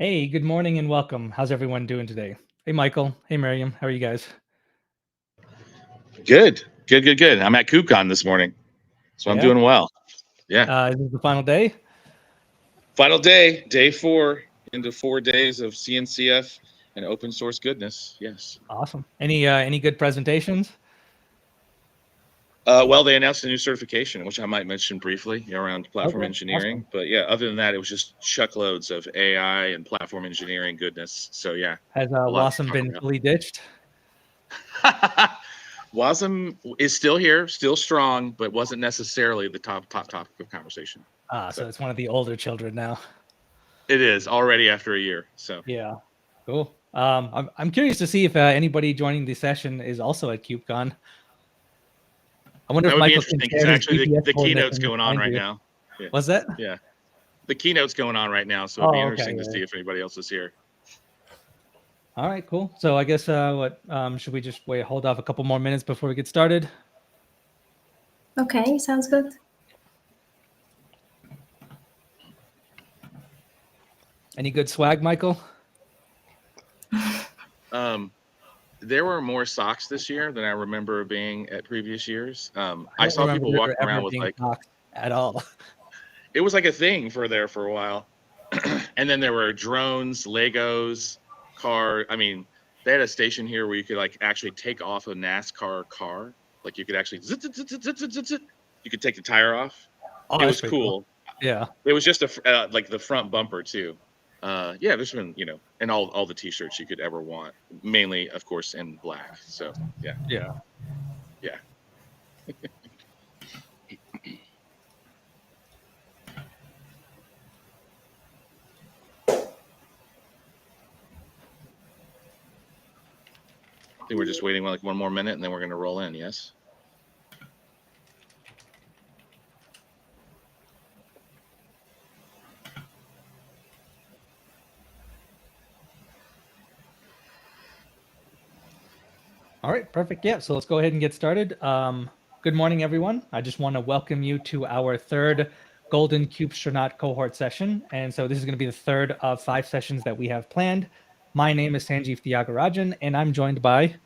Hey, good morning and welcome. How's everyone doing today? Hey, Michael. Hey, Mariam. How are you guys? Good. I'm at KubeCon this morning, so I'm doing well. Yeah. Is this the final day? Final day 4 into 4 days of CNCF and open source goodness. Yes. Awesome. Any good presentations? Well, they announced a new certification, which I might mention briefly around platform engineering. Awesome. But yeah, other than that, it was just chuckloads of AI and platform engineering goodness. So yeah. Has Wasm been fully ditched? Wasm is still here, still strong, but wasn't necessarily the top topic of conversation. So it's one of the older children now. It is already after a year. So yeah, cool. I'm curious to see if anybody joining the session is also at KubeCon. I wonder if Michael can share actually the keynote's going on right now. Yeah. What's that? Yeah, the keynote's going on right now, so it'd be interesting to see if anybody else is here. All right, cool. So I guess should we just hold off a couple more minutes before we get started? Okay, sounds good. Any good swag, Michael? There were more socks this year than I remember being at previous years. I saw people walking around with like at all. It was like a thing for a while, and then there were drones, Legos, car. I mean, they had a station here where you could like actually take off a NASCAR car. Like you could actually you could take the tire off. It was cool. Yeah. It was just like the front bumper too. Yeah, there's been, and all the t-shirts you could ever want, mainly, of course, in black. So, yeah. Yeah. Yeah. I think we're just waiting like one more minute and then we're going to roll in, yes? All right, perfect. Yeah, so let's go ahead and get started. Good morning, everyone. I just want to welcome you to our third Golden Kubestronaut Cohort session. And so this is going to be the third of 5 sessions that we have planned. My name is Sanjeev Thiagarajan, and I'm joined by...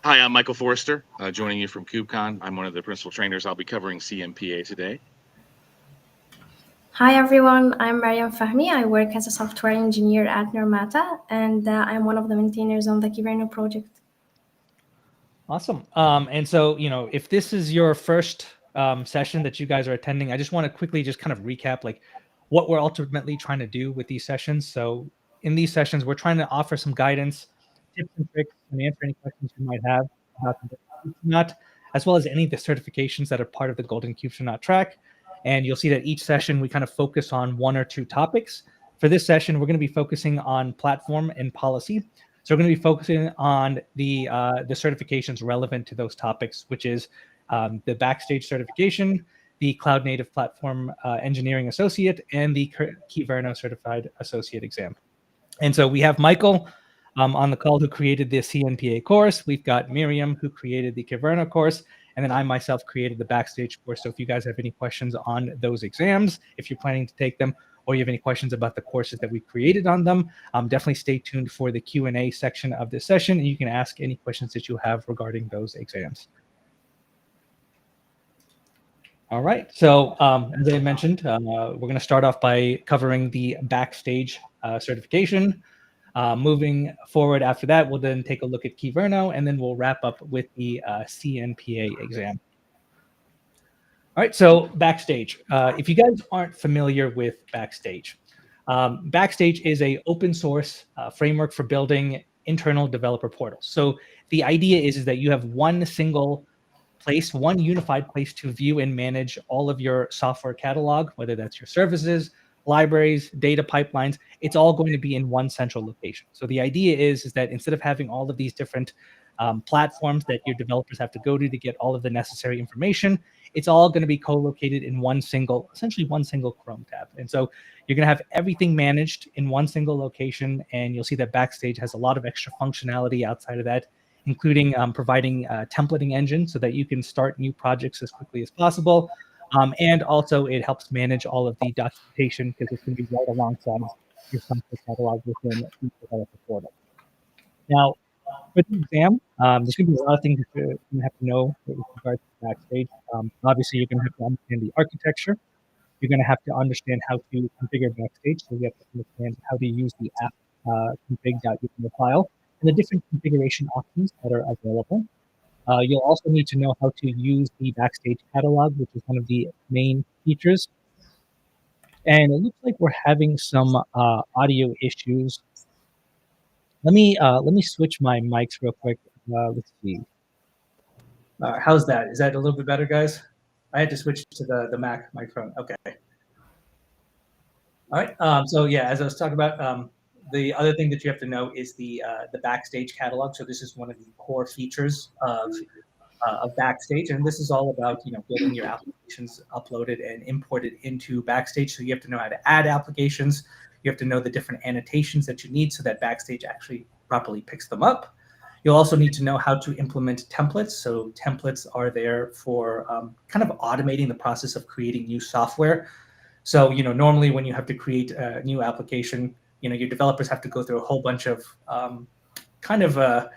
Hi, I'm Michael Forrester, joining you from KubeCon. I'm one of the principal trainers. I'll be covering CNPA today. Hi, everyone. I'm Mariam Fahmi. I work as a software engineer at Nirmata, and I'm one of the maintainers on the Kyverno project. Awesome. And so, if this is your first session that you guys are attending, I just want to quickly just kind of recap like what we're ultimately trying to do with these sessions. So in these sessions, we're trying to offer some guidance, tips and tricks, and answer any questions you might have about the Kubestronaut, as well as any of the certifications that are part of the Golden Kubestronaut track. And you'll see that each session we kind of focus on 1 or 2 topics. For this session, we're going to be focusing on platform and policy. So we're going to be focusing on the certifications relevant to those topics, which is the Backstage certification, the Cloud Native Platform Engineering Associate, and the Kyverno Certified Associate exam. And so we have Michael on the call who created the CNPA course. We've got Mariam who created the Kyverno course. And then I myself created the Backstage course. So if you guys have any questions on those exams, if you're planning to take them, or you have any questions about the courses that we created on them, definitely stay tuned for the Q&A section of this session, and you can ask any questions that you have regarding those exams. All right, so as I mentioned, we're going to start off by covering the Backstage certification. Moving forward after that, we'll then take a look at Kyverno, and then we'll wrap up with the CNPA exam. All right, so Backstage. If you guys aren't familiar with Backstage, Backstage is an open source framework for building internal developer portals. So the idea is that you have one single place, one unified place to view and manage all of your software catalog, whether that's your services, libraries, data pipelines. It's all going to be in one central location. So the idea is that instead of having all of these different platforms that your developers have to go to get all of the necessary information, it's all going to be co-located in essentially one single Chrome tab. And so you're going to have everything managed in one single location, and you'll see that Backstage has a lot of extra functionality outside of that, including providing a templating engine so that you can start new projects as quickly as possible, And also it helps manage all of the documentation because it's going to be right alongside your software catalog within the developer portal. Now, for the exam, there's going to be a lot of things that you're going to have to know with regards to Backstage. Obviously, you're going to have to understand the architecture. You're going to have to understand how to configure Backstage. So you have to understand how to use the app config.yaml file and the different configuration options that are available. You'll also need to know how to use the Backstage catalog, which is one of the main features. And it looks like we're having some audio issues. Let me switch my mics real quick. Let's see. How's that? Is that a little bit better, guys? I had to switch to the Mac microphone. Okay. All right. So yeah, as I was talking about, the other thing that you have to know is the Backstage catalog. So this is one of the core features of Backstage, and this is all about getting your applications uploaded and imported into Backstage. So you have to know how to add applications. You have to know the different annotations that you need so that Backstage actually properly picks them up. You'll also need to know how to implement templates. So templates are there for kind of automating the process of creating new software. So normally when you have to create a new application, your developers have to go through a whole bunch of kind of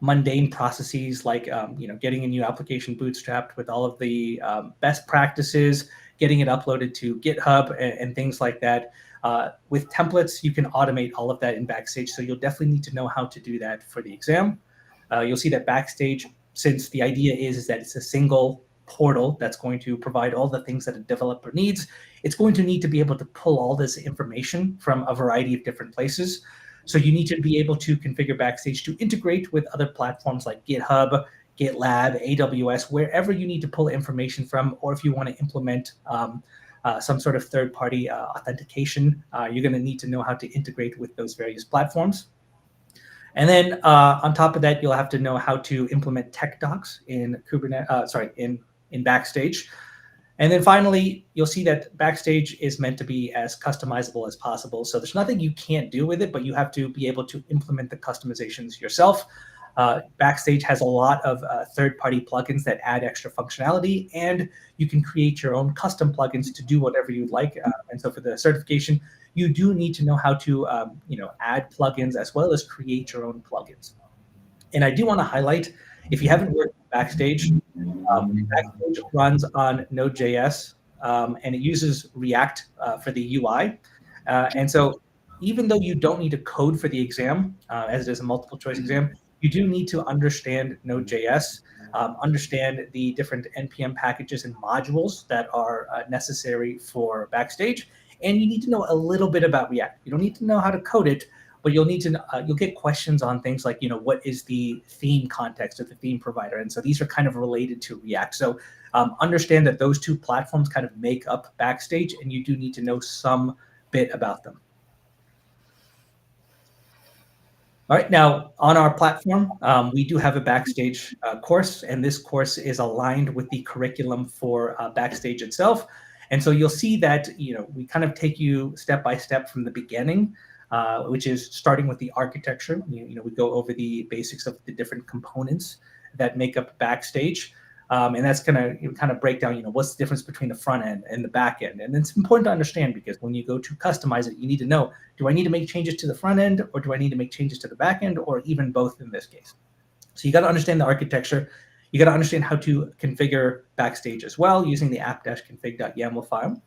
mundane processes like getting a new application bootstrapped with all of the best practices, getting it uploaded to GitHub and things like that. With templates, you can automate all of that in Backstage. So you'll definitely need to know how to do that for the exam. You'll see that Backstage, since the idea is that it's a single portal that's going to provide all the things that a developer needs, it's going to need to be able to pull all this information from a variety of different places. So you need to be able to configure Backstage to integrate with other platforms like GitHub, GitLab, AWS, wherever you need to pull information from, or if you want to implement some sort of third-party authentication, you're going to need to know how to integrate with those various platforms. And then on top of that, you'll have to know how to implement tech docs in in Backstage. And then finally, you'll see that Backstage is meant to be as customizable as possible. So there's nothing you can't do with it, but you have to be able to implement the customizations yourself. Backstage has a lot of third-party plugins that add extra functionality, and you can create your own custom plugins to do whatever you'd like. And so for the certification, you do need to know how to add plugins as well as create your own plugins. And I do want to highlight, if you haven't worked with Backstage, Backstage runs on Node.js, and it uses React for the UI. And so even though you don't need to code for the exam, as it is a multiple choice exam, you do need to understand Node.js, understand the different NPM packages and modules that are necessary for Backstage, and you need to know a little bit about React. You don't need to know how to code it, but you'll need to you'll get questions on things like what is the theme context of the theme provider, and so these are kind of related to React. So understand that those two platforms kind of make up Backstage, and you do need to know some bit about them. All right, now on our platform, we do have a Backstage course, and this course is aligned with the curriculum for Backstage itself. And so you'll see that we kind of take you step by step from the beginning, which is starting with the architecture. We go over the basics of the different components that make up Backstage. And that's going to kind of break down, what's the difference between the front end and the back end. And it's important to understand because when you go to customize it, you need to know, do I need to make changes to the front end, or do I need to make changes to the back end, or even both in this case? So you got to understand the architecture. You got to understand how to configure Backstage as well using the app-config.yaml file.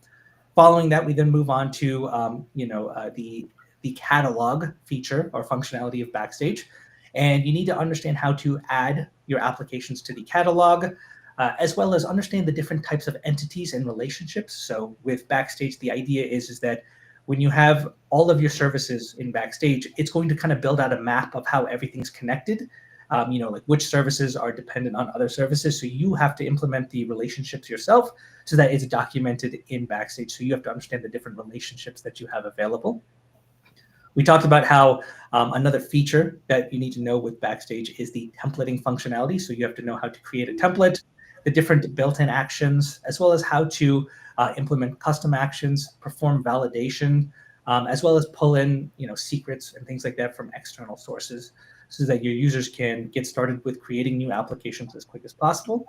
Following that, we then move on to the catalog feature or functionality of Backstage. And you need to understand how to add your applications to the catalog, as well as understand the different types of entities and relationships. So with Backstage, the idea is that when you have all of your services in Backstage, it's going to kind of build out a map of how everything's connected, like which services are dependent on other services. So you have to implement the relationships yourself so that it's documented in Backstage. So you have to understand the different relationships that you have available. We talked about how another feature that you need to know with Backstage is the templating functionality. So you have to know how to create a template, the different built-in actions, as well as how to implement custom actions, perform validation, as well as pull in secrets and things like that from external sources so that your users can get started with creating new applications as quick as possible.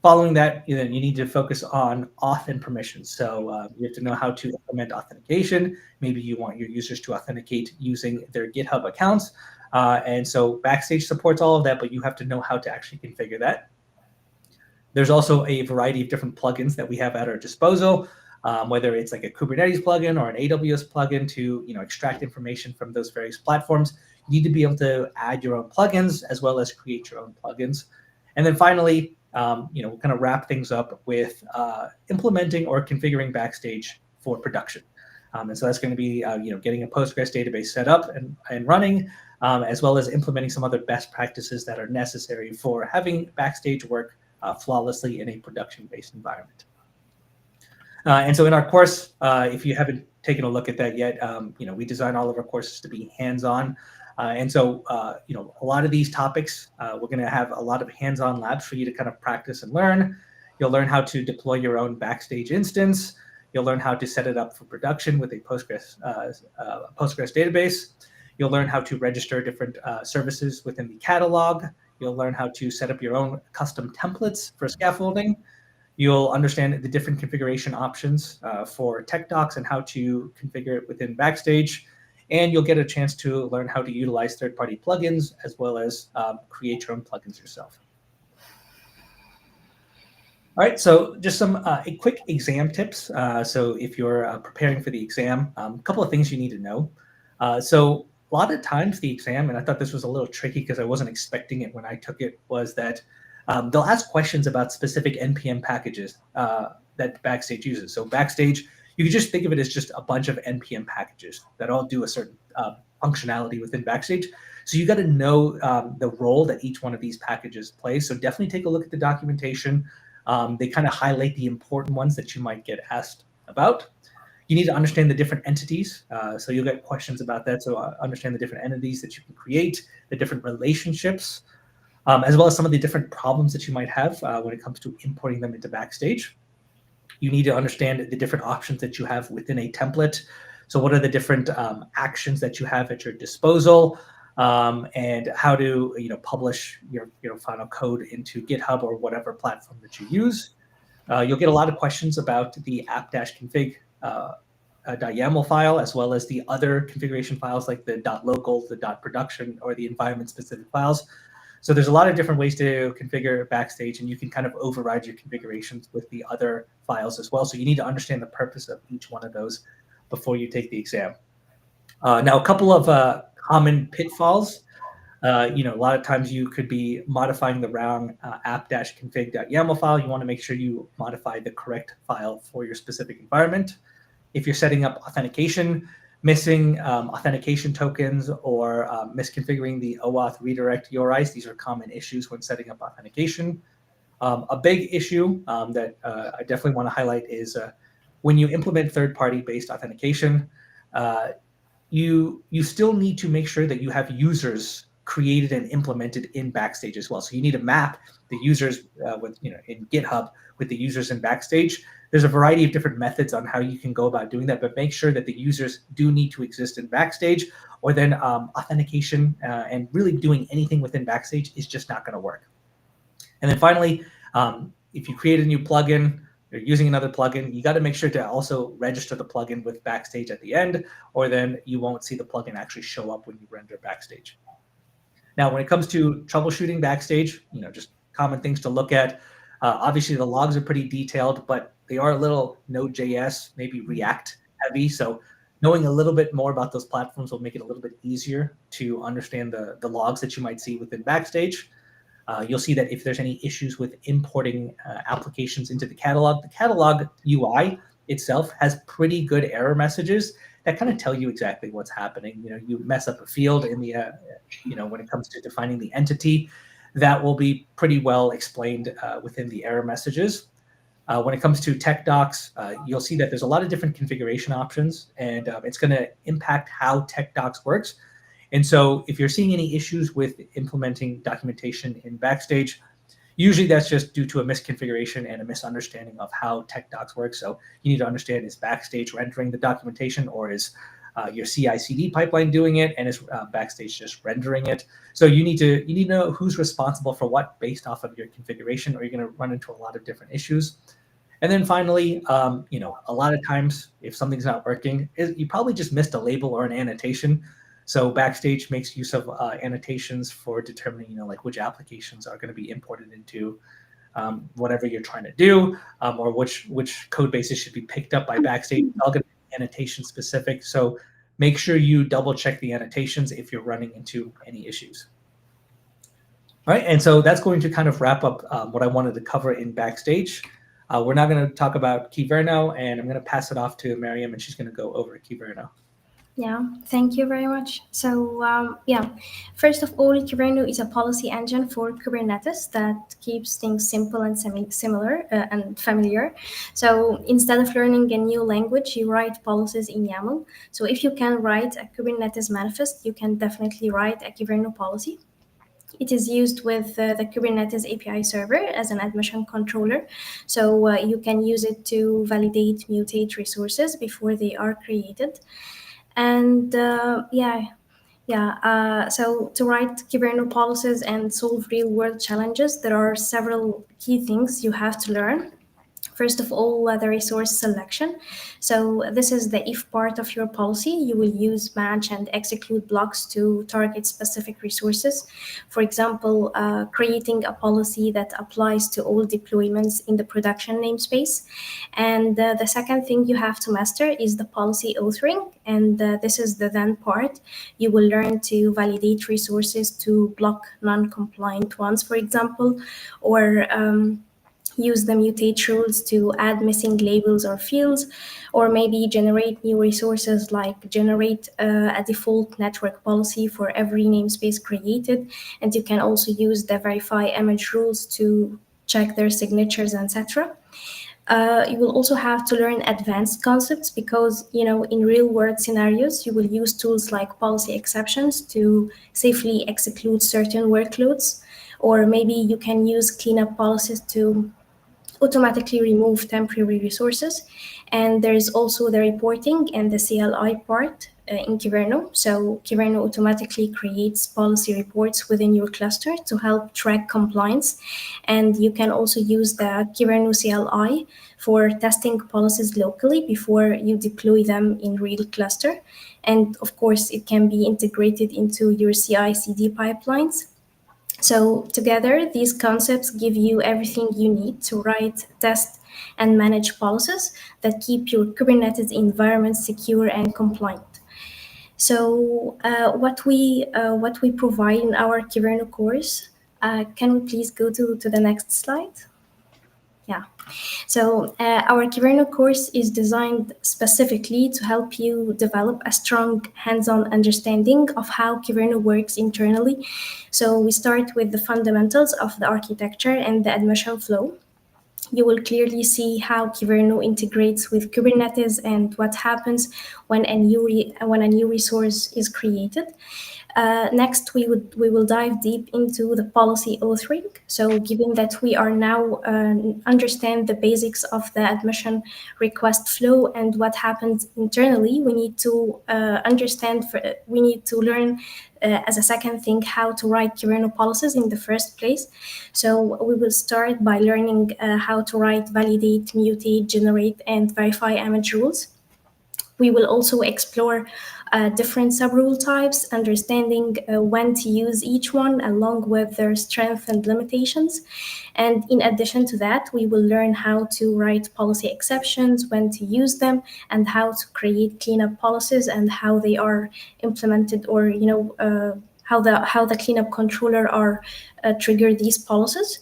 Following that, you need to focus on auth and permissions. So you have to know how to implement authentication. Maybe you want your users to authenticate using their GitHub accounts. And so Backstage supports all of that, but you have to know how to actually configure that. There's also a variety of different plugins that we have at our disposal, whether it's like a Kubernetes plugin or an AWS plugin to extract information from those various platforms. You need to be able to add your own plugins as well as create your own plugins. And then finally, we'll kind of wrap things up with implementing or configuring Backstage for production. And so that's going to be getting a Postgres database set up and running, as well as implementing some other best practices that are necessary for having Backstage work flawlessly in a production-based environment. And so in our course, if you haven't taken a look at that yet, we design all of our courses to be hands-on. And so, a lot of these topics, we're going to have a lot of hands-on labs for you to kind of practice and learn. You'll learn how to deploy your own Backstage instance. You'll learn how to set it up for production with a Postgres database. You'll learn how to register different services within the catalog. You'll learn how to set up your own custom templates for scaffolding. You'll understand the different configuration options for tech docs and how to configure it within Backstage. And you'll get a chance to learn how to utilize third-party plugins as well as create your own plugins yourself. All right, so just some quick exam tips. So if you're preparing for the exam, a couple of things you need to know. So a lot of times the exam, and I thought this was a little tricky because I wasn't expecting it when I took it, was that they'll ask questions about specific NPM packages that Backstage uses. So Backstage, you can just think of it as just a bunch of NPM packages that all do a certain functionality within Backstage. So you got to know the role that each one of these packages plays. So definitely take a look at the documentation. They kind of highlight the important ones that you might get asked about. You need to understand the different entities. So you'll get questions about that. So understand the different entities that you can create, the different relationships, as well as some of the different problems that you might have when it comes to importing them into Backstage. You need to understand the different options that you have within a template. So what are the different actions that you have at your disposal, and how to publish your final code into GitHub or whatever platform that you use. You'll get a lot of questions about the app-config .yaml file, as well as the other configuration files like the .local, the .production, or the environment-specific files. So there's a lot of different ways to configure Backstage, and you can kind of override your configurations with the other files as well. So you need to understand the purpose of each one of those before you take the exam. Now, a couple of common pitfalls. A lot of times you could be modifying the wrong app-config.yaml file. You want to make sure you modify the correct file for your specific environment. If you're setting up authentication, missing authentication tokens or misconfiguring the OAuth redirect URIs, these are common issues when setting up authentication. A big issue that I definitely want to highlight is when you implement third-party based authentication, you still need to make sure that you have users created and implemented in Backstage as well. So you need to map the users in GitHub with the users in Backstage. There's a variety of different methods on how you can go about doing that, but make sure that the users do need to exist in Backstage, or then authentication and really doing anything within Backstage is just not going to work. And then finally, if you create a new plugin, you're using another plugin, you got to make sure to also register the plugin with Backstage at the end, or then you won't see the plugin actually show up when you render Backstage. Now, when it comes to troubleshooting Backstage, just common things to look at. Obviously, the logs are pretty detailed, but they are a little Node.js, maybe React heavy. So knowing a little bit more about those platforms will make it a little bit easier to understand the logs that you might see within Backstage. You'll see that if there's any issues with importing applications into the catalog UI itself has pretty good error messages that kind of tell you exactly what's happening. You mess up a field in the, when it comes to defining the entity, that will be pretty well explained within the error messages. When it comes to tech docs, you'll see that there's a lot of different configuration options, and it's going to impact how tech docs works. And so if you're seeing any issues with implementing documentation in Backstage, usually that's just due to a misconfiguration and a misunderstanding of how tech docs work. So you need to understand, is Backstage rendering the documentation, or is your CI/CD pipeline doing it, and is Backstage just rendering it. So you need to know who's responsible for what based off of your configuration, or you're going to run into a lot of different issues. And then finally, a lot of times if something's not working, you probably just missed a label or an annotation. So Backstage makes use of annotations for determining, like which applications are going to be imported into whatever you're trying to do, or which code bases should be picked up by Backstage. It's all going to be annotation specific. So make sure you double check the annotations if you're running into any issues. All right, and so that's going to kind of wrap up what I wanted to cover in Backstage. We're now going to talk about Kyverno, and I'm going to pass it off to Mariam, and she's going to go over Kyverno. Yeah, thank you very much. So, first of all, Kyverno is a policy engine for Kubernetes that keeps things simple and similar and familiar. So instead of learning a new language, you write policies in YAML. So if you can write a Kubernetes manifest, you can definitely write a Kyverno policy. It is used with the Kubernetes API server as an admission controller. So you can use it to validate, mutate resources before they are created. And so to write Kyverno policies and solve real-world challenges, there are several key things you have to learn. First of all, the resource selection. So this is the if part of your policy. You will use match and exclude blocks to target specific resources. For example, creating a policy that applies to all deployments in the production namespace. And the second thing you have to master is the policy authoring. And this is the then part. You will learn to validate resources to block non-compliant ones, for example, or use the mutate rules to add missing labels or fields, or maybe generate new resources, like generate a default network policy for every namespace created. And you can also use the verify image rules to check their signatures, etc. You will also have to learn advanced concepts because, in real-world scenarios, you will use tools like policy exceptions to safely execute certain workloads, or maybe you can use cleanup policies to automatically remove temporary resources. And there's also the reporting and the CLI part in Kyverno. So Kyverno automatically creates policy reports within your cluster to help track compliance. And you can also use the Kyverno CLI for testing policies locally before you deploy them in real cluster. And of course, it can be integrated into your CI/CD pipelines. So together, these concepts give you everything you need to write, test, and manage policies that keep your Kubernetes environment secure and compliant. So what we provide in our Kyverno course, can we please go to the next slide? Yeah. So our Kyverno course is designed specifically to help you develop a strong hands-on understanding of how Kyverno works internally. So we start with the fundamentals of the architecture and the admission flow. You will clearly see how Kyverno integrates with Kubernetes and what happens when a new resource is created. Next, we will dive deep into the policy authoring. So given that we are now understand the basics of the admission request flow and what happens internally, we need to learn as a second thing how to write Kyverno policies in the first place. So we will start by learning how to write, validate, mutate, generate, and verify image rules. We will also explore different subrule types, understanding when to use each one along with their strengths and limitations. And in addition to that, we will learn how to write policy exceptions, when to use them, and how to create cleanup policies and how they are implemented, or how the cleanup controller are trigger these policies.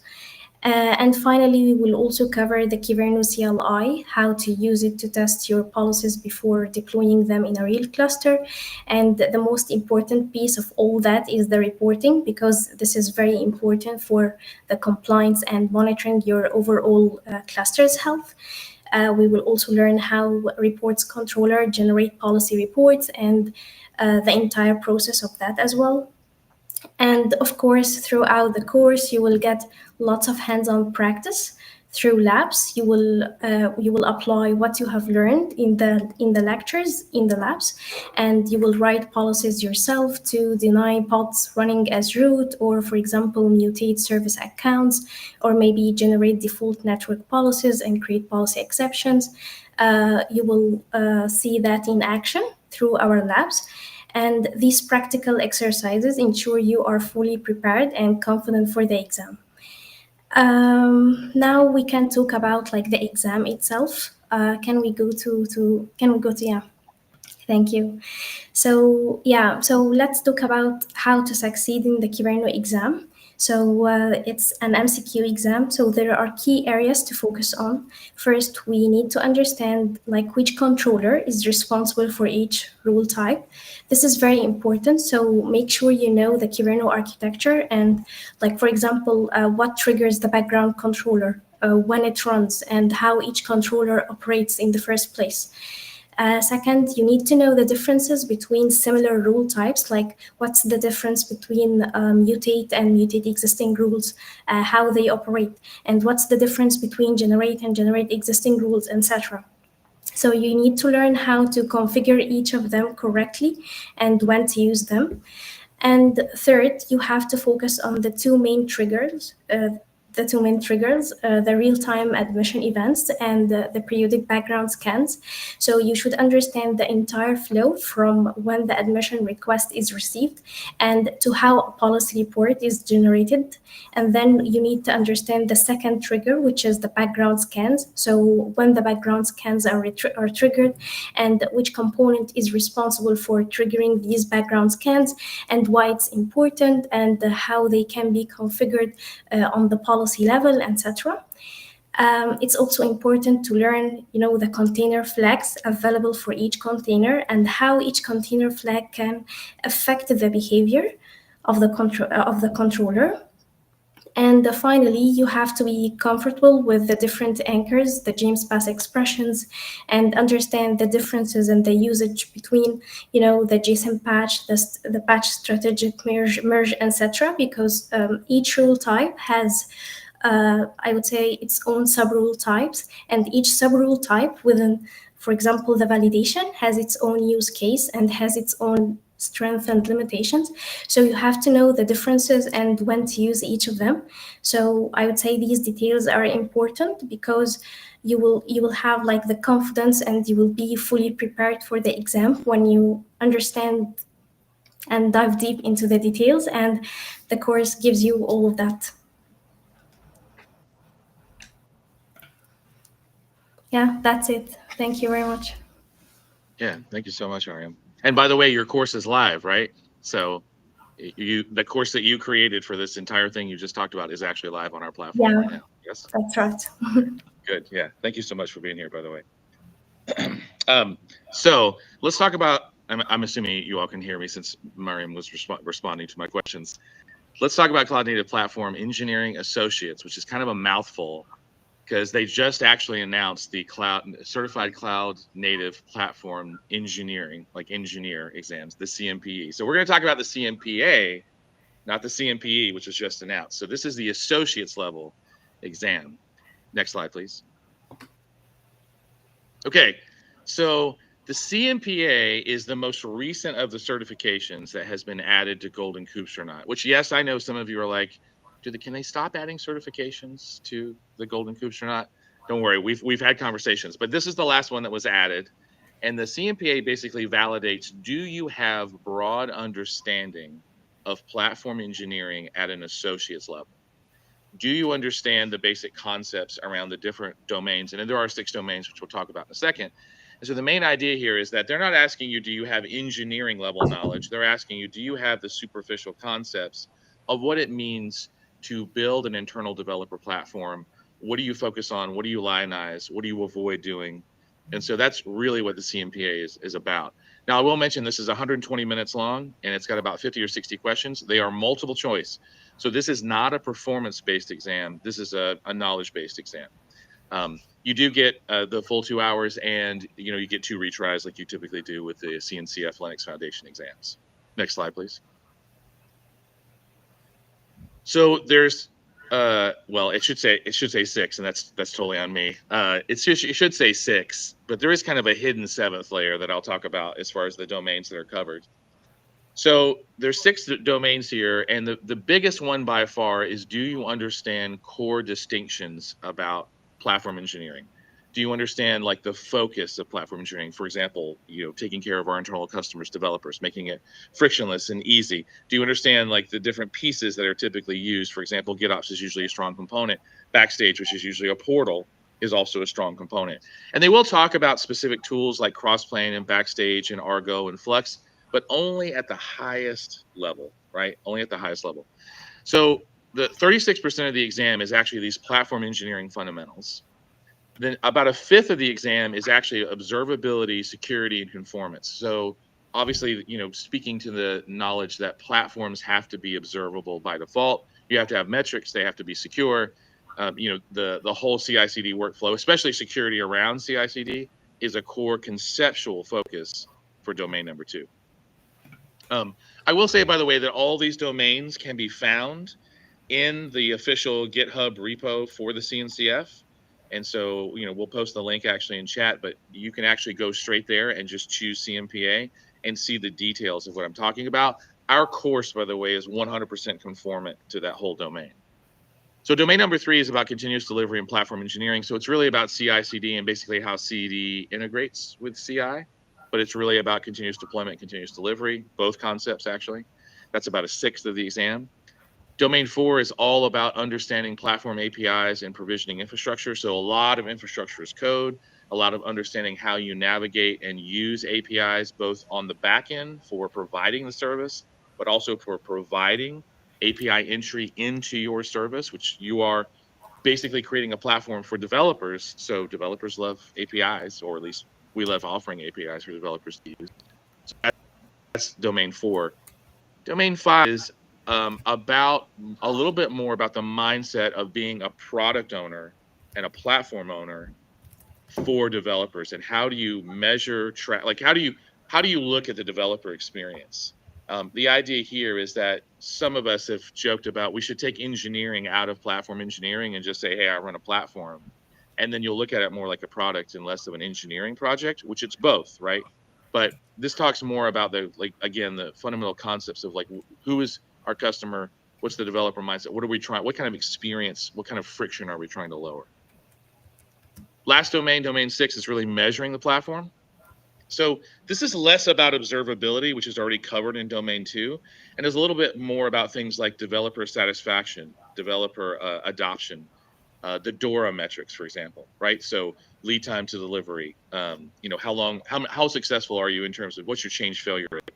And finally, we will also cover the Kyverno CLI, how to use it to test your policies before deploying them in a real cluster. And the most important piece of all that is the reporting, because this is very important for the compliance and monitoring your overall cluster's health. We will also learn how reports controller generate policy reports and the entire process of that as well. And of course, throughout the course, you will get lots of hands-on practice Through labs, you will apply what you have learned in the lectures in the labs, and you will write policies yourself to deny pods running as root, or for example mutate service accounts, or maybe generate default network policies and create policy exceptions. You will see that in action through our labs. And these practical exercises ensure you are fully prepared and confident for the exam. Now we can talk about like the exam itself. Can we go to yeah. Thank you. So yeah, so let's talk about how to succeed in the Kyverno exam. So it's an MCQ exam. So there are key areas to focus on. First, we need to understand like which controller is responsible for each rule type. This is very important. So make sure you know the Kyverno architecture and like, for example, what triggers the background controller when it runs and how each controller operates in the first place. Second, you need to know the differences between similar rule types, like what's the difference between mutate and mutate existing rules, how they operate, and what's the difference between generate and generate existing rules, etc. So you need to learn how to configure each of them correctly and when to use them. And third, you have to focus on the two main triggers, the real-time admission events and the periodic background scans. So you should understand the entire flow from when the admission request is received and to how a policy report is generated. And then you need to understand the second trigger, which is the background scans. So when the background scans are triggered and which component is responsible for triggering these background scans and why it's important and how they can be configured on the policy level, etc. It's also important to learn, the container flags available for each container and how each container flag can affect the behavior of the controller. And finally, you have to be comfortable with the different anchors, the James Pass expressions, and understand the differences in the usage between, the JSON patch, the patch strategic merge, etc. Because each rule type has, I would say, its own subrule types, and each subrule type within, for example, the validation has its own use case and has its own strengths and limitations. So you have to know the differences and when to use each of them. So I would say these details are important because you will have like the confidence and you will be fully prepared for the exam when you understand and dive deep into the details, and the course gives you all of that. Yeah, that's it. Thank you very much. Yeah, thank you so much, Mariam. And by the way, your course is live, right? So the course that you created for this entire thing you just talked about is actually live on our platform right now. Yes, that's right. Good. Yeah, thank you so much for being here, by the way. So let's talk about, I'm assuming you all can hear me since Mariam was responding to my questions. Let's talk about Cloud Native Platform Engineering Associates, which is kind of a mouthful because they just actually announced the Certified Cloud Native Platform Engineering, like engineer exams, the CNPE. So we're going to talk about the CNPA, not the CNPE, which was just announced. So this is the associates level exam. Next slide, please. Okay, so the CNPA is the most recent of the certifications that has been added to Golden Kubestronaut, which, yes, I know some of you are like, can they stop adding certifications to the Golden Kubestronaut? Don't worry, we've had conversations, but this is the last one that was added. And the CNPA basically validates, do you have broad understanding of platform engineering at an associate's level? Do you understand the basic concepts around the different domains? And there are 6 domains, which we'll talk about in a second. And so the main idea here is that they're not asking you, do you have engineering level knowledge? They're asking you, do you have the superficial concepts of what it means to build an internal developer platform? What do you focus on? What do you lionize? What do you avoid doing? And so that's really what the CNPA is about. Now, I will mention this is 120 minutes long, and it's got about 50 or 60 questions. They are multiple choice. So this is not a performance-based exam. This is a knowledge-based exam. You do get the full 2 hours, and you get 2 retries like you typically do with the CNCF Linux Foundation exams. Next slide, please. So there's Well, it should say 6, and that's totally on me. It should say 6, but there is kind of a hidden 7th layer that I'll talk about as far as the domains that are covered. So there's 6 domains here, and the biggest one by far is, do you understand core distinctions about platform engineering? Do you understand like the focus of platform engineering? For example, taking care of our internal customers, developers, making it frictionless and easy. Do you understand like the different pieces that are typically used? For example, GitOps is usually a strong component. Backstage, which is usually a portal, is also a strong component. And they will talk about specific tools like Crossplane and Backstage and Argo and Flux, but only at the highest level, right? Only at the highest level. So the 36% of the exam is actually these platform engineering fundamentals. Then about a fifth of the exam is actually observability, security, and conformance. So obviously, speaking to the knowledge that platforms have to be observable by default, you have to have metrics, they have to be secure. The whole CI/CD workflow, especially security around CI/CD, is a core conceptual focus for domain number 2. I will say, by the way, that all these domains can be found in the official GitHub repo for the CNCF. And so, we'll post the link actually in chat, but you can actually go straight there and just choose CNPA and see the details of what I'm talking about. Our course, by the way, is 100% conformant to that whole domain. So domain number 3 is about continuous delivery and platform engineering. So it's really about CI/CD and basically how CD integrates with CI, but it's really about continuous deployment, continuous delivery, both concepts actually. That's about a sixth of the exam. Domain 4 is all about understanding platform APIs and provisioning infrastructure. So a lot of infrastructure as code, a lot of understanding how you navigate and use APIs, both on the back end for providing the service, but also for providing API entry into your service, which you are basically creating a platform for developers. So developers love APIs, or at least we love offering APIs for developers to use. So that's domain 4. Domain 5 is about a little bit more about the mindset of being a product owner and a platform owner for developers, and how do you measure, track, like how do you look at the developer experience? The idea here is that some of us have joked about we should take engineering out of platform engineering and just say, hey, I run a platform, and then you'll look at it more like a product and less of an engineering project, which it's both, right? But this talks more about the fundamental concepts of like, who is our customer, what's the developer mindset, what are we trying, what kind of experience, what kind of friction are we trying to lower? Last domain, domain 6, is really measuring the platform. So this is less about observability, which is already covered in domain 2, and is a little bit more about things like developer satisfaction, developer adoption, the DORA metrics, for example, right? So lead time to delivery, how successful are you in terms of what's your change failure rate,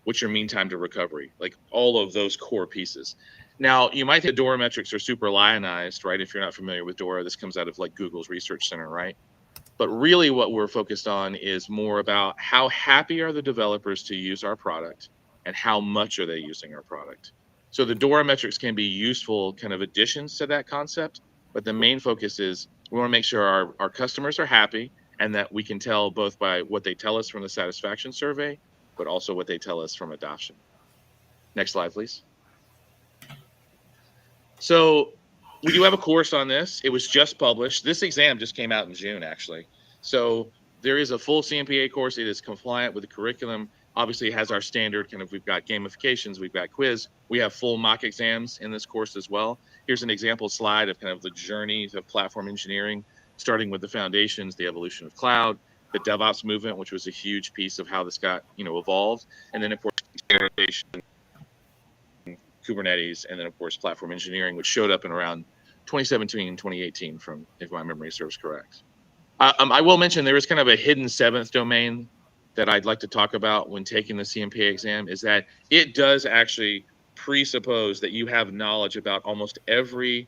what's your mean time to recovery, like all of those core pieces. Now, you might think DORA metrics are super lionized, right? If you're not familiar with DORA, this comes out of like Google's Research Center, right? But really what we're focused on is more about how happy are the developers to use our product and how much are they using our product. So the DORA metrics can be useful kind of additions to that concept, but the main focus is we want to make sure our customers are happy, and that we can tell both by what they tell us from the satisfaction survey, but also what they tell us from adoption. Next slide, please. So we do have a course on this. It was just published. This exam just came out in June, actually. So there is a full CNPA course. It is compliant with the curriculum. Obviously, it has our standard kind of, we've got gamifications, we've got quiz. We have full mock exams in this course as well. Here's an example slide of kind of the journey of platform engineering, starting with the foundations, the evolution of cloud, the DevOps movement, which was a huge piece of how this got, evolved. And then, of course, containerization, Kubernetes, and then of course platform engineering, which showed up in around 2017 and 2018, from, if my memory serves correct. I will mention there is kind of a hidden 7th domain that I'd like to talk about when taking the CNPA exam, is that it does actually presuppose that you have knowledge about almost every,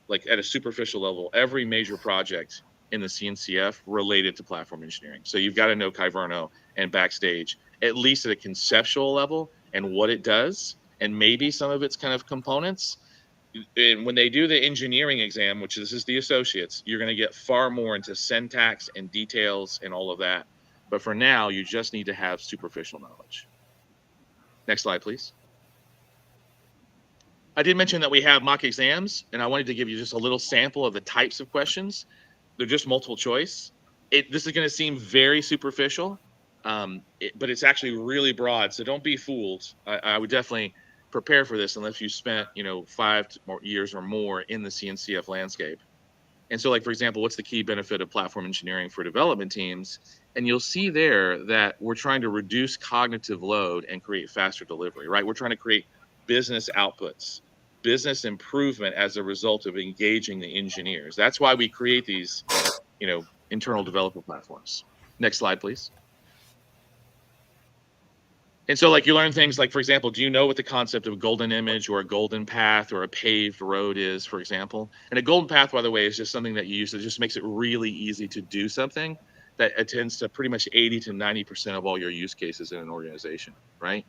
like at a superficial level, every major project in the CNCF related to platform engineering. So you've got to know Kyverno and Backstage, at least at a conceptual level, and what it does, and maybe some of its kind of components. And when they do the engineering exam, which this is the associates, you're going to get far more into syntax and details and all of that. But for now, you just need to have superficial knowledge. Next slide, please. I did mention that we have mock exams, and I wanted to give you just a little sample of the types of questions. They're just multiple choice. This is going to seem very superficial, but it's actually really broad. So don't be fooled. I would definitely prepare for this unless you spent 5 more years or more in the CNCF landscape. And so, like, for example, what's the key benefit of platform engineering for development teams? And you'll see there that we're trying to reduce cognitive load and create faster delivery, right? We're trying to create business outputs, business improvement as a result of engaging the engineers. That's why we create these, internal developer platforms. Next slide, please. And so, like, you learn things like, for example, do you know what the concept of a golden image or a golden path or a paved road is, for example? And a golden path, by the way, is just something that you use that just makes it really easy to do something that attends to pretty much 80 to 90% of all your use cases in an organization, right?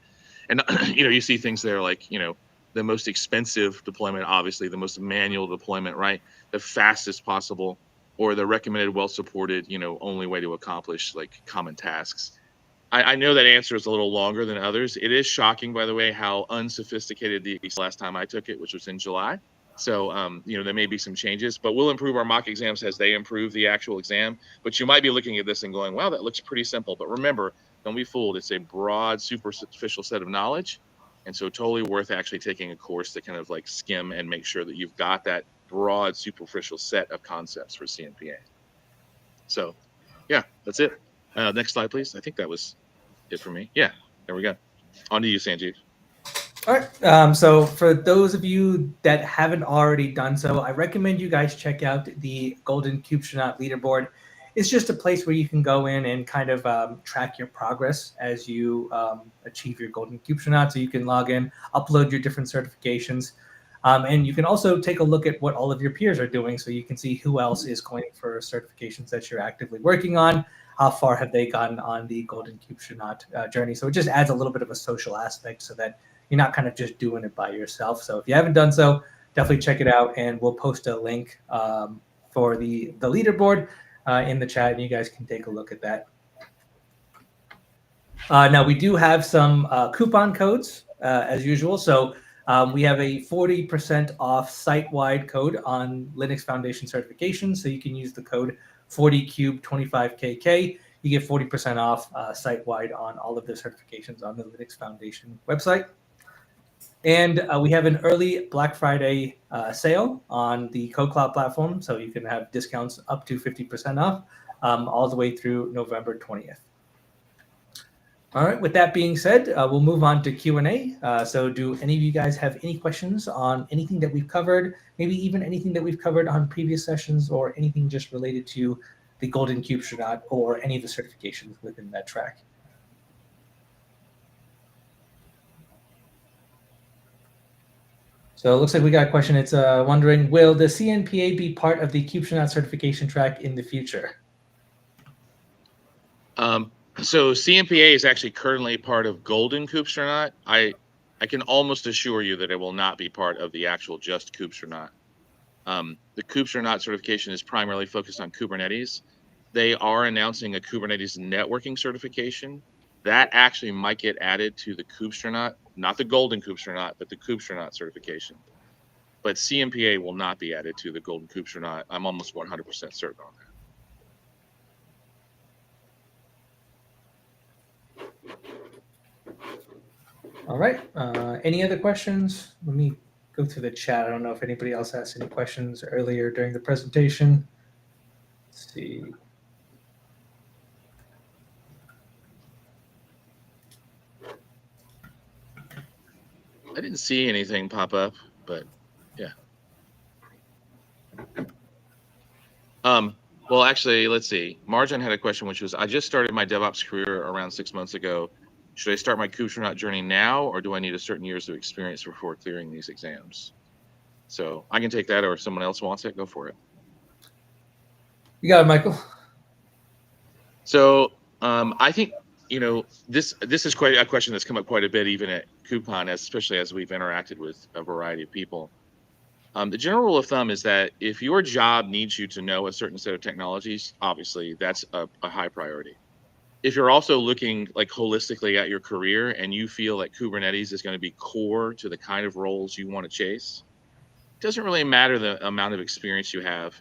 And, you see things there like, the most expensive deployment, obviously, the most manual deployment, right? The fastest possible, or the recommended, well-supported, only way to accomplish like common tasks. I know that answer is a little longer than others. It is shocking, by the way, how unsophisticated the last time I took it, which was in July. So, there may be some changes, but we'll improve our mock exams as they improve the actual exam. But you might be looking at this and going, wow, that looks pretty simple. But remember, don't be fooled. It's a broad, superficial set of knowledge. And so totally worth actually taking a course to kind of like skim and make sure that you've got that broad, superficial set of concepts for CNPA. So, yeah, that's it. Next slide, please. I think that was it for me. Yeah, there we go. On to you, Sanjeev. All right. So for those of you that haven't already done so, I recommend you guys check out the Golden Kubestronaut Leaderboard. It's just a place where you can go in and kind of track your progress as you achieve your Golden Kubestronaut. So you can log in, upload your different certifications, and you can also take a look at what all of your peers are doing, so you can see who else is going for certifications that you're actively working on. How far have they gotten on the Golden Kubestronaut journey? So it just adds a little bit of a social aspect so that you're not kind of just doing it by yourself. So if you haven't done so, definitely check it out, and we'll post a link for the leaderboard in the chat, and you guys can take a look at that. Now, we do have some coupon codes as usual. So we have a 40% off site-wide code on Linux Foundation certification. So you can use the code 40cube25kk. You get 40% off site-wide on all of the certifications on the Linux Foundation website. And we have an early Black Friday sale on the KodeKloud platform. So you can have discounts up to 50% off all the way through November 20th. All right, with that being said, we'll move on to Q&A. So do any of you guys have any questions on anything that we've covered, maybe even anything that we've covered on previous sessions, or anything just related to the Golden Kubestronaut or any of the certifications within that track? So it looks like we got a question. It's wondering, will the CNPA be part of the Kubestronaut certification track in the future? So CNPA is actually currently part of Golden Kubestronaut. I can almost assure you that it will not be part of the actual just Kubestronaut. The Kubestronaut certification is primarily focused on Kubernetes. They are announcing a Kubernetes networking certification. That actually might get added to the Kubestronaut, not the Golden Kubestronaut, but the Kubestronaut certification. But CNPA will not be added to the Golden Kubestronaut. I'm almost 100% certain on that. All right. Any other questions? Let me go through the chat. I don't know if anybody else asked any questions earlier during the presentation. Let's see. I didn't see anything pop up, but yeah. Well, actually, let's see. Marjan had a question, which was, I just started my DevOps career around 6 months ago. Should I start my Kubestronaut journey now, or do I need a certain years of experience before clearing these exams? So I can take that, or if someone else wants it, go for it. You got it, Michael. So I think, this is quite a question that's come up quite a bit, even at KubeCon, especially as we've interacted with a variety of people. The general rule of thumb is that if your job needs you to know a certain set of technologies, obviously that's a high priority. if you're also looking like holistically at your career and you feel like Kubernetes is going to be core to the kind of roles you want to chase, it doesn't really matter the amount of experience you have.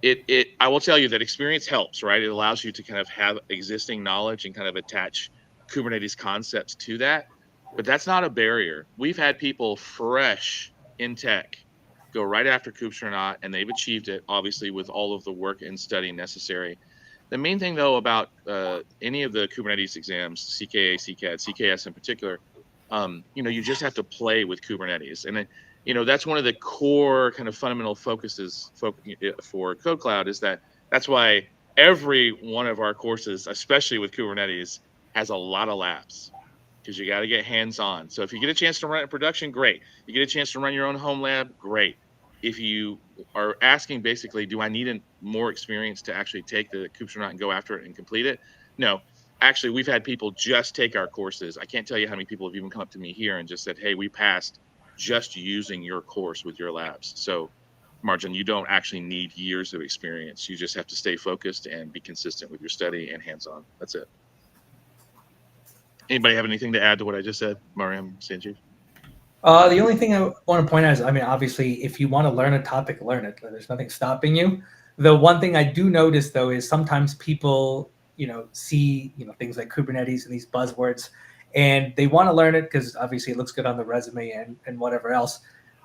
I will tell you that experience helps, right? It allows you to kind of have existing knowledge and kind of attach Kubernetes concepts to that, but that's not a barrier. We've had people fresh in tech go right after Kubestronaut, and they've achieved it, obviously, with all of the work and study necessary. The main thing, though, about any of the Kubernetes exams, CKA, CCAD, CKS in particular, you just have to play with Kubernetes. And that's one of the core kind of fundamental focuses for KodeKloud is that's why every one of our courses, especially with Kubernetes, has a lot of labs because you got to get hands-on. So if you get a chance to run it in production, great. You get a chance to run your own home lab, great. If you are asking basically, do I need more experience to actually take the Kubestronaut and go after it and complete it? No, actually, we've had people just take our courses. I can't tell you how many people have even come up to me here and just said, hey, we passed just using your course with your labs. So Marjan, you don't actually need years of experience. You just have to stay focused and be consistent with your study and hands-on. That's it. Anybody have anything to add to what I just said, Mariam, Sanjeev? The only thing I want to point out is, obviously, if you want to learn a topic, learn it. There's nothing stopping you. The one thing I do notice, though, is sometimes people, see, things like Kubernetes and these buzzwords, and they want to learn it because obviously it looks good on the resume and whatever else.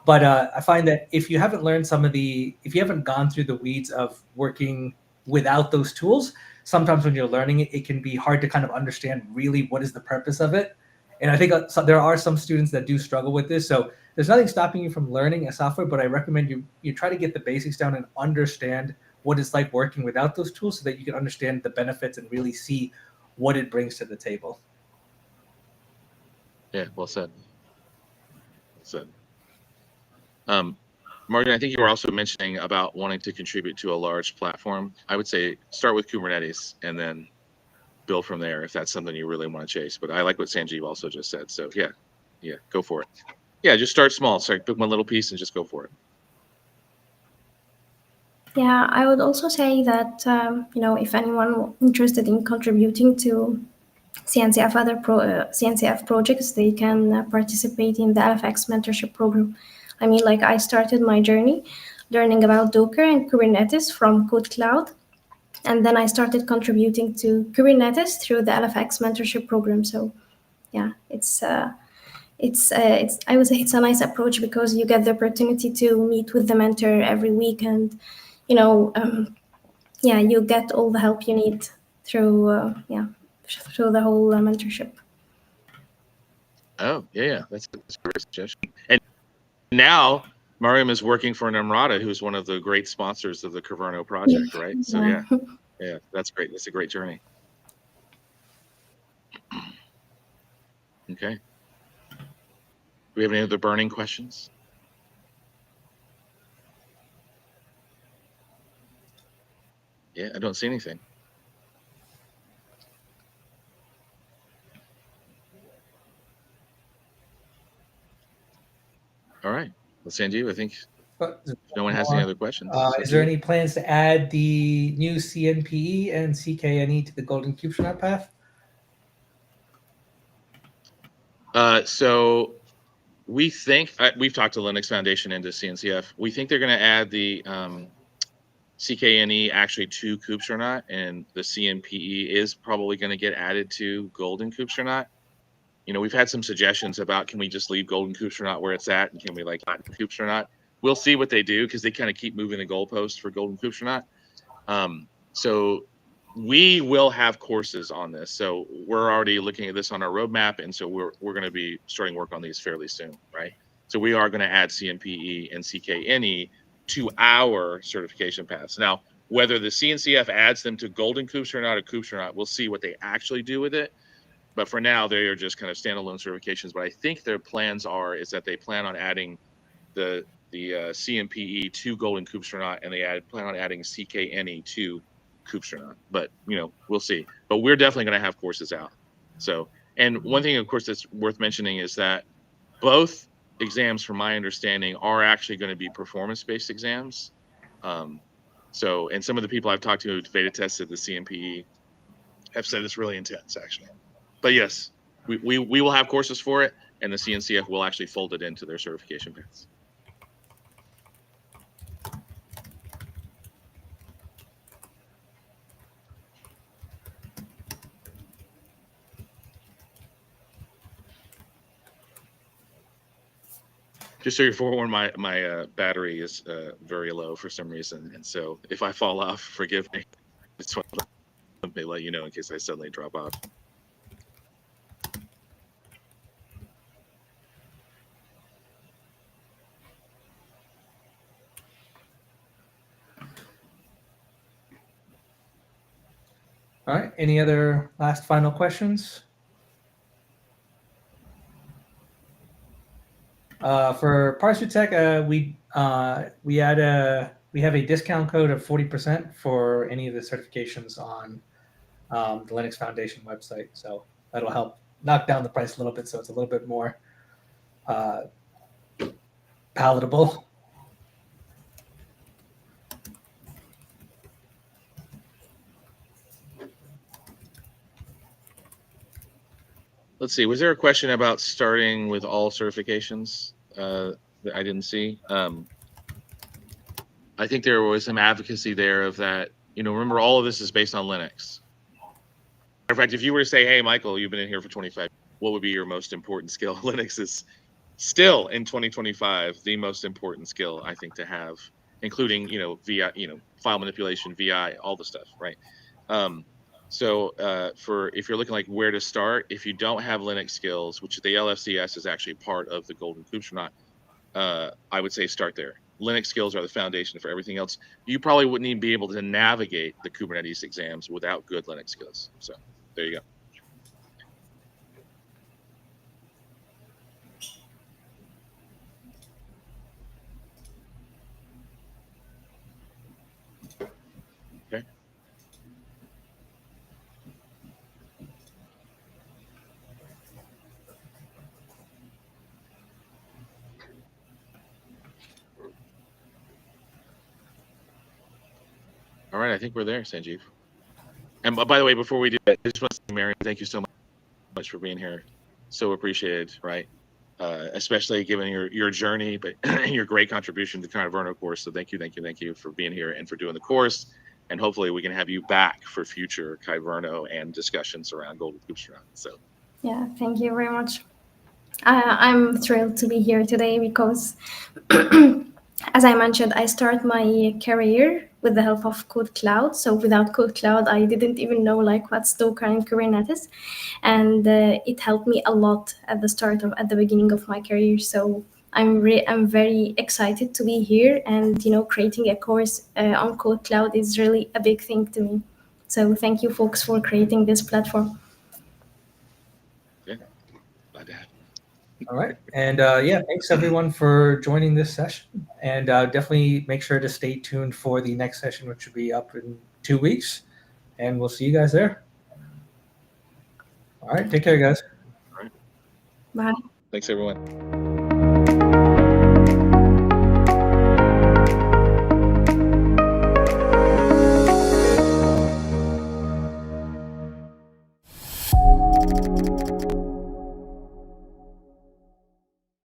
But I find that if you haven't learned if you haven't gone through the weeds of working without those tools, sometimes when you're learning it, it can be hard to kind of understand really what is the purpose of it. And I think there are some students that do struggle with this. So there's nothing stopping you from learning a software, but I recommend you try to get the basics down and understand what it's like working without those tools so that you can understand the benefits and really see what it brings to the table. Yeah, well said. Martin, I think you were also mentioning about wanting to contribute to a large platform. I would say start with Kubernetes and then build from there if that's something you really want to chase. But I like what Sanjeev also just said. So yeah, go for it. Yeah, just start small. Start pick one little piece and just go for it. Yeah, I would also say that if anyone interested in contributing to CNCF CNCF projects, they can participate in the LFX mentorship program. I started my journey learning about Docker and Kubernetes from KodeKloud, and then I started contributing to Kubernetes through the LFX mentorship program. So, yeah, it's I would say it's a nice approach because you get the opportunity to meet with the mentor every week, and you get all the help you need through through the whole mentorship. Oh yeah, that's a great suggestion. And now Mariam is working for Namrata, who's one of the great sponsors of the Kyverno project, right? So yeah, that's great. That's a great journey. Okay. Do we have any other burning questions? Yeah, I don't see anything. All right. Well, Sanjeev, I think no one has any other questions. Is there any plans to add the new CNPE and CKNE to the Golden Kubestronaut path? So we think, we've talked to Linux Foundation into CNCF. We think they're going to add the CKNE actually to Kubestronaut, and the CNPE is probably going to get added to Golden Kubestronaut. We've had some suggestions about, can we just leave Golden Kubestronaut where it's at, and can we Latin Kubestronaut? We'll see what they do because they kind of keep moving the goalposts for Golden Kubestronaut. So we will have courses on this. So we're already looking at this on our roadmap, and so we're going to be starting work on these fairly soon, right? So we are going to add CNPE and CKNE to our certification paths. Now, whether the CNCF adds them to Golden Kubestronaut or Kubestronaut, we'll see what they actually do with it. But for now, they are just kind of standalone certifications. But I think their plans is that they plan on adding the CNPE to Golden Kubestronaut, and they plan on adding CKNE to Kubestronaut. But we'll see. But we're definitely going to have courses out. So, and one thing, of course, that's worth mentioning is that both exams, from my understanding, are actually going to be performance-based exams. And some of the people I've talked to who beta tested the CNPE have said it's really intense, actually. But yes, we will have courses for it, and the CNCF will actually fold it into their certification paths. Just so you're forewarned, my battery is very low for some reason, and so if I fall off, forgive me. Just want to let you know in case I suddenly drop off. All right. Any other last final questions? For Parser Tech, we have a discount code of 40% for any of the certifications on the Linux Foundation website. So that'll help knock down the price a little bit, so it's a little bit more palatable. Let's see. Was there a question about starting with all certifications that I didn't see? I think there was some advocacy there of that. Remember, all of this is based on Linux. In fact, if you were to say, "Hey, Michael, you've been in here for 25, what would be your most important skill?" Linux is still in 2025 the most important skill, I think, to have, including VI, file manipulation, VI, all the stuff, right? So if you're looking like where to start, if you don't have Linux skills, which the LFCS is actually part of the Golden Kubestronaut, I would say start there. Linux skills are the foundation for everything else. You probably wouldn't even be able to navigate the Kubernetes exams without good Linux skills. So there you go. Okay. All right, I think we're there, Sanjeev. And by the way, before we do that, I just want to say, Mariam, thank you so much for being here. So appreciated, right? Especially given your journey, but your great contribution to the Kyverno course. So thank you for being here and for doing the course. And hopefully we can have you back for future Kyverno and discussions around Golden Kubestronaut. So Yeah, thank you very much. I'm thrilled to be here today because, as I mentioned, I start my career with the help of KodeKloud. So without KodeKloud, I didn't even know what's Docker and Kubernetes, and it helped me a lot at the beginning of my career. So I'm very excited to be here, and creating a course on KodeKloud is really a big thing to me. So thank you, folks, for creating this platform. yeah, glad to have you. All right. And thanks everyone for joining this session. And definitely make sure to stay tuned for the next session, which will be up in 2 weeks. And we'll see you guys there. All right. Take care, guys. All right. Bye. Thanks, everyone.